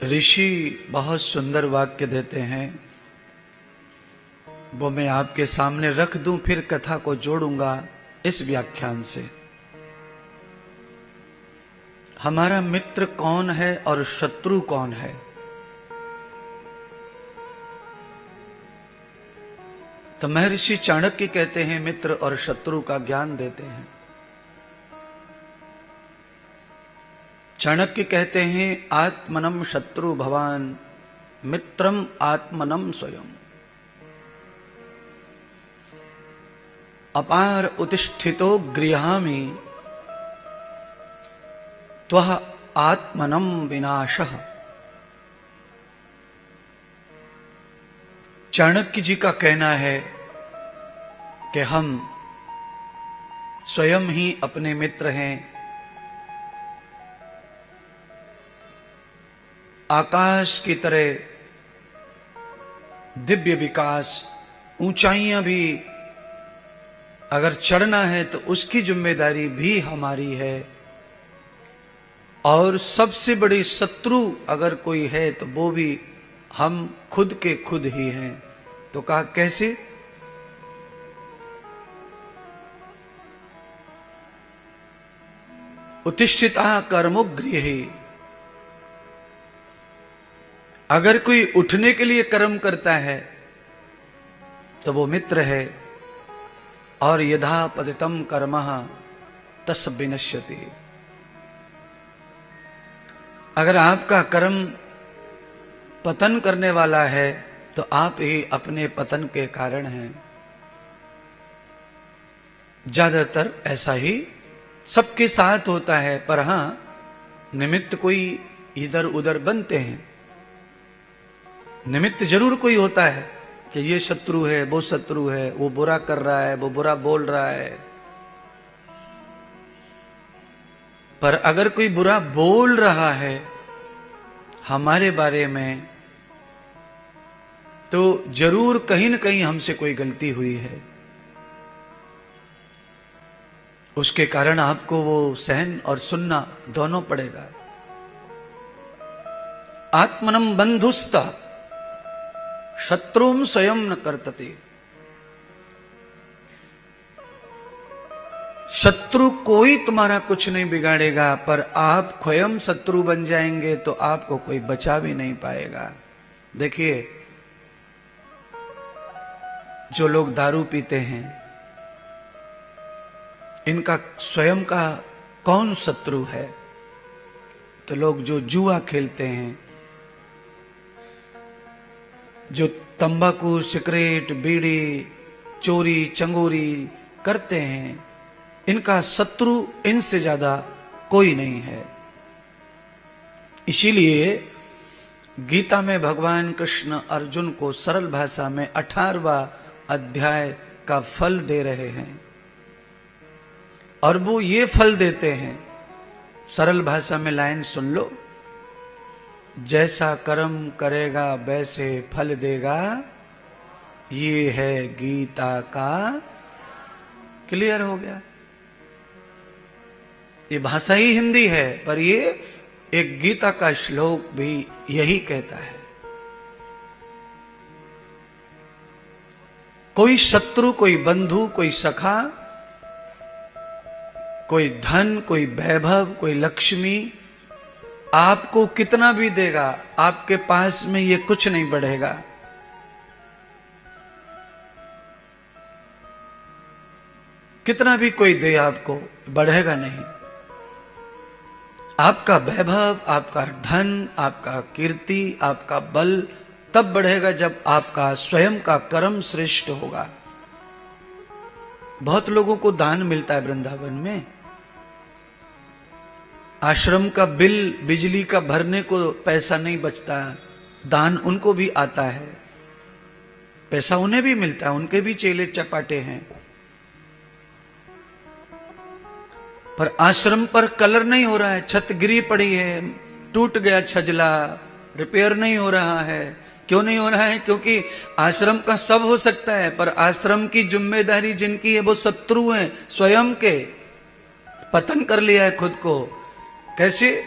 ऋषि बहुत सुंदर वाक्य देते हैं, वो मैं आपके सामने रख दूं, फिर कथा को जोड़ूंगा इस व्याख्यान से। हमारा मित्र कौन है और शत्रु कौन है? तो महर्षि चाणक्य कहते हैं मित्र और शत्रु का ज्ञान देते हैं। चाणक्य कहते हैं आत्मनम शत्रु भवान मित्रम आत्मनम स्वयं। अपार उत्तिष्ठितो गृहामि त्वः आत्मनम विनाशः। चाणक्य जी का कहना है कि हम स्वयं ही अपने मित्र हैं। आकाश की तरह दिव्य विकास, ऊंचाइयां भी अगर चढ़ना है तो उसकी जिम्मेदारी भी हमारी है। और सबसे बड़ी शत्रु अगर कोई है तो वो भी हम खुद के खुद ही हैं। तो कहा कैसे? उत्तिष्ठिता कर्मोगृहे। अगर कोई उठने के लिए कर्म करता है तो वो मित्र है। और यथा पतितम कर्मः तस् विनश्यति। अगर आपका कर्म पतन करने वाला है तो आप ही अपने पतन के कारण हैं। ज्यादातर ऐसा ही सबके साथ होता है, पर हां निमित्त कोई इधर उधर बनते हैं। निमित्त जरूर कोई होता है कि ये शत्रु है, वो शत्रु है, वो बुरा कर रहा है, वो बुरा बोल रहा है। पर अगर कोई बुरा बोल रहा है हमारे बारे में तो जरूर कहीं न कहीं हमसे कोई गलती हुई है। उसके कारण आपको वो सहन और सुनना दोनों पड़ेगा। आत्मनम बंधुस्ता शत्रुम स्वयं न कर्तते। शत्रु कोई तुम्हारा कुछ नहीं बिगाड़ेगा, पर आप स्वयं शत्रु बन जाएंगे तो आपको कोई बचा भी नहीं पाएगा। देखिए, जो लोग दारू पीते हैं इनका स्वयं का कौन शत्रु है? तो लोग जो जुआ खेलते हैं, जो तंबाकू, सिगरेट, बीड़ी, चोरी चंगोरी करते हैं, इनका शत्रु इनसे ज्यादा कोई नहीं है। इसीलिए गीता में भगवान कृष्ण अर्जुन को सरल भाषा में 18वां अध्याय का फल दे रहे हैं। और वो ये फल देते हैं, सरल भाषा में लाइन सुन लो। जैसा कर्म करेगा वैसे फल देगा, ये है गीता का। क्लियर हो गया? ये भाषा ही हिंदी है, पर ये एक गीता का श्लोक भी यही कहता है। कोई शत्रु, कोई बंधु, कोई सखा, कोई धन, कोई वैभव, कोई लक्ष्मी आपको कितना भी देगा, आपके पास में ये कुछ नहीं बढ़ेगा। कितना भी कोई दे आपको, बढ़ेगा नहीं। आपका वैभव, आपका धन, आपका कीर्ति, आपका बल तब बढ़ेगा जब आपका स्वयं का कर्म श्रेष्ठ होगा। बहुत लोगों को दान मिलता है वृंदावन में। आश्रम का बिल, बिजली का भरने को पैसा नहीं बचता, दान उनको भी आता है, पैसा उन्हें भी मिलता है, उनके भी चेले चपाटे हैं। पर आश्रम पर कलर नहीं हो रहा है, छत गिरी पड़ी है, टूट गया छजला, रिपेयर नहीं हो रहा है। क्यों नहीं हो रहा है? क्योंकि आश्रम का सब हो सकता है, पर आश्रम की जिम्मेदारी जिनकी है वो शत्रु हैं स्वयं के। पतन कर लिया है खुद को। कैसे?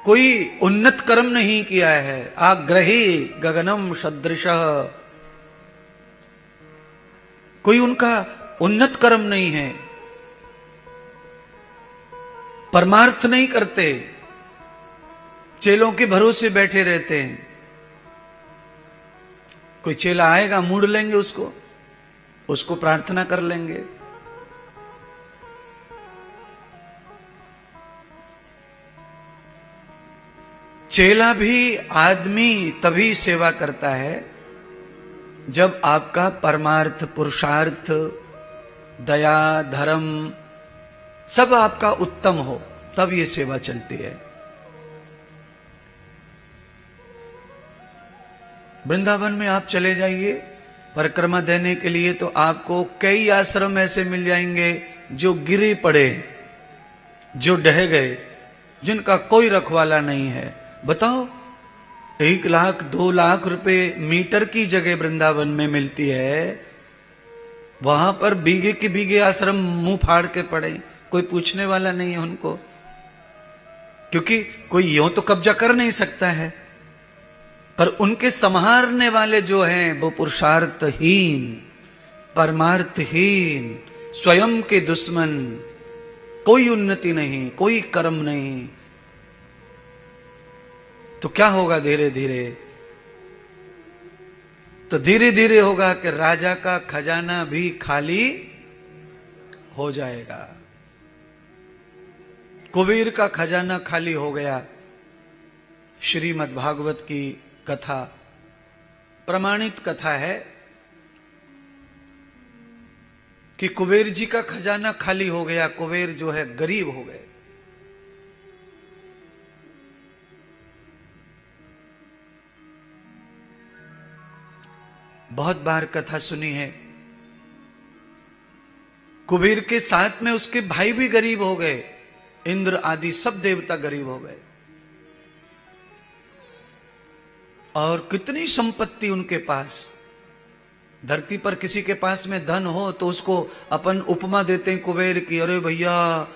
कोई उन्नत कर्म नहीं किया है। आग्रही गगनम सदृशः, कोई उनका उन्नत कर्म नहीं है, परमार्थ नहीं करते, चेलों के भरोसे बैठे रहते हैं। कोई चेला आएगा, मूड लेंगे उसको प्रार्थना कर लेंगे। चेला भी आदमी तभी सेवा करता है जब आपका परमार्थ, पुरुषार्थ, दया, धर्म सब आपका उत्तम हो, तब ये सेवा चलती है। वृंदावन में आप चले जाइए परिक्रमा देने के लिए, तो आपको कई आश्रम ऐसे मिल जाएंगे जो गिरे पड़े, जो ढह गए, जिनका कोई रखवाला नहीं है। बताओ, 1 लाख 2 लाख रुपए मीटर की जगह वृंदावन में मिलती है, वहां पर बीघे के बीघे आश्रम मुंह फाड़ के पड़े, कोई पूछने वाला नहीं है उनको, क्योंकि कोई यूं तो कब्जा कर नहीं सकता है। पर उनके संहारने वाले जो हैं वो पुरुषार्थहीन, परमार्थहीन, स्वयं के दुश्मन, कोई उन्नति नहीं, कोई कर्म नहीं। तो क्या होगा धीरे धीरे? तो धीरे धीरे होगा कि राजा का खजाना भी खाली हो जाएगा। कुबेर का खजाना खाली हो गया। श्रीमद् भागवत की कथा, प्रमाणित कथा है कि कुबेर जी का खजाना खाली हो गया, कुबेर जो है गरीब हो गए। बहुत बार कथा सुनी है। कुबेर के साथ में उसके भाई भी गरीब हो गए, इंद्र आदि सब देवता गरीब हो गए। और कितनी संपत्ति उनके पास। धरती पर किसी के पास में धन हो तो उसको अपन उपमा देते हैं कुबेर की, अरे भैया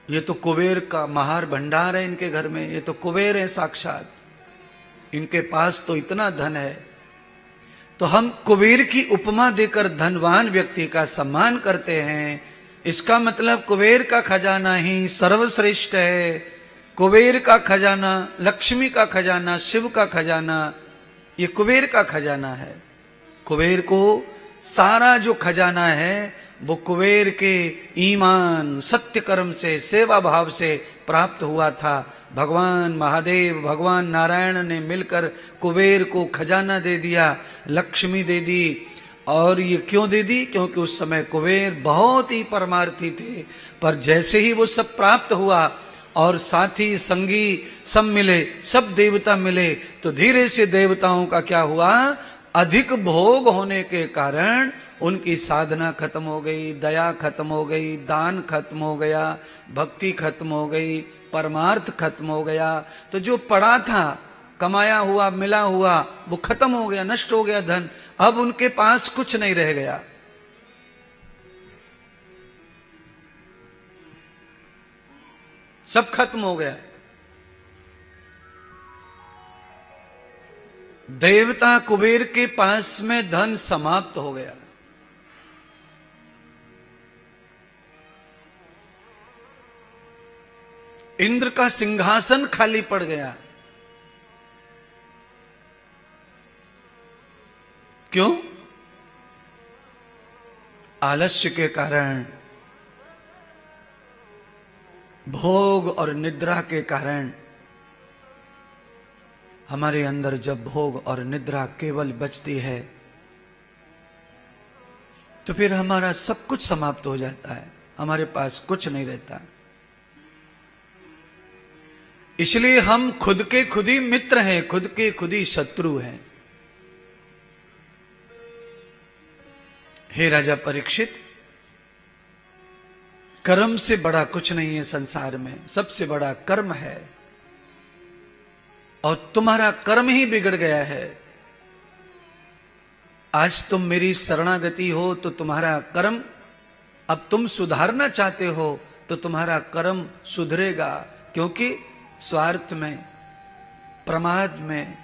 ये तो कुबेर का महार भंडार है इनके घर में, ये तो कुबेर है साक्षात, इनके पास तो इतना धन है। तो हम कुबेर की उपमा देकर धनवान व्यक्ति का सम्मान करते हैं। इसका मतलब कुबेर का खजाना ही सर्वश्रेष्ठ है। कुबेर का खजाना, लक्ष्मी का खजाना, शिव का खजाना, ये कुबेर का खजाना है। कुबेर को सारा जो खजाना है वो कुबेर के ईमान, सत्य कर्म से, सेवा भाव से प्राप्त हुआ था। भगवान महादेव, भगवान नारायण ने मिलकर कुबेर को खजाना दे दिया, लक्ष्मी दे दी। और ये क्यों दे दी? क्योंकि उस समय कुबेर बहुत ही परमार्थी थे। पर जैसे ही वो सब प्राप्त हुआ और साथी संगी सब मिले, सब देवता मिले, तो धीरे से देवताओं का क्या हुआ? अधिक भोग होने के कारण उनकी साधना खत्म हो गई, दया खत्म हो गई, दान खत्म हो गया, भक्ति खत्म हो गई, परमार्थ खत्म हो गया। तो जो पड़ा था, कमाया हुआ, मिला हुआ, वो खत्म हो गया, नष्ट हो गया धन। अब उनके पास कुछ नहीं रह गया। सब खत्म हो गया। देवता कुबेर के पास में धन समाप्त हो गया। इंद्र का सिंहासन खाली पड़ गया। क्यों? आलस्य के कारण, भोग और निद्रा के कारण। हमारे अंदर जब भोग और निद्रा केवल बचती है तो फिर हमारा सब कुछ समाप्त हो जाता है, हमारे पास कुछ नहीं रहता। इसलिए हम खुद के खुद ही मित्र हैं, खुद के खुद ही शत्रु हैं। हे राजा परीक्षित, कर्म से बड़ा कुछ नहीं है संसार में, सबसे बड़ा कर्म है। और तुम्हारा कर्म ही बिगड़ गया है। आज तुम मेरी शरणागति हो तो तुम्हारा कर्म, अब तुम सुधारना चाहते हो तो तुम्हारा कर्म सुधरेगा। क्योंकि स्वार्थ में, प्रमाद में,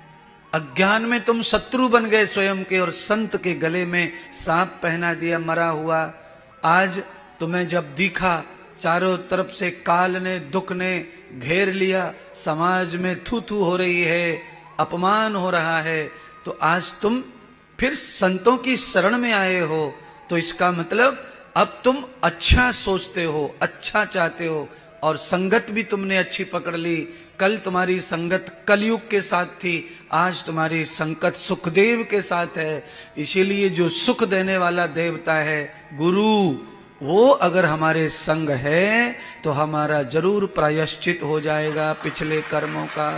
अज्ञान में तुम शत्रु बन गए स्वयं के, और संत के गले में सांप पहना दिया मरा हुआ। आज तुम्हें जब दिखा, चारों तरफ से काल ने, दुख ने घेर लिया, समाज में थू थू हो रही है, अपमान हो रहा है, तो आज तुम फिर संतों की शरण में आए हो, तो इसका मतलब अब तुम अच्छा सोचते हो, अच्छा चाहते हो, और संगत भी तुमने अच्छी पकड़ ली। कल तुम्हारी संगत कलयुग के साथ थी, आज तुम्हारी संगत सुखदेव के साथ है। इसीलिए जो सुख देने वाला देवता है गुरु, वो अगर हमारे संग है तो हमारा जरूर प्रायश्चित हो जाएगा पिछले कर्मों का।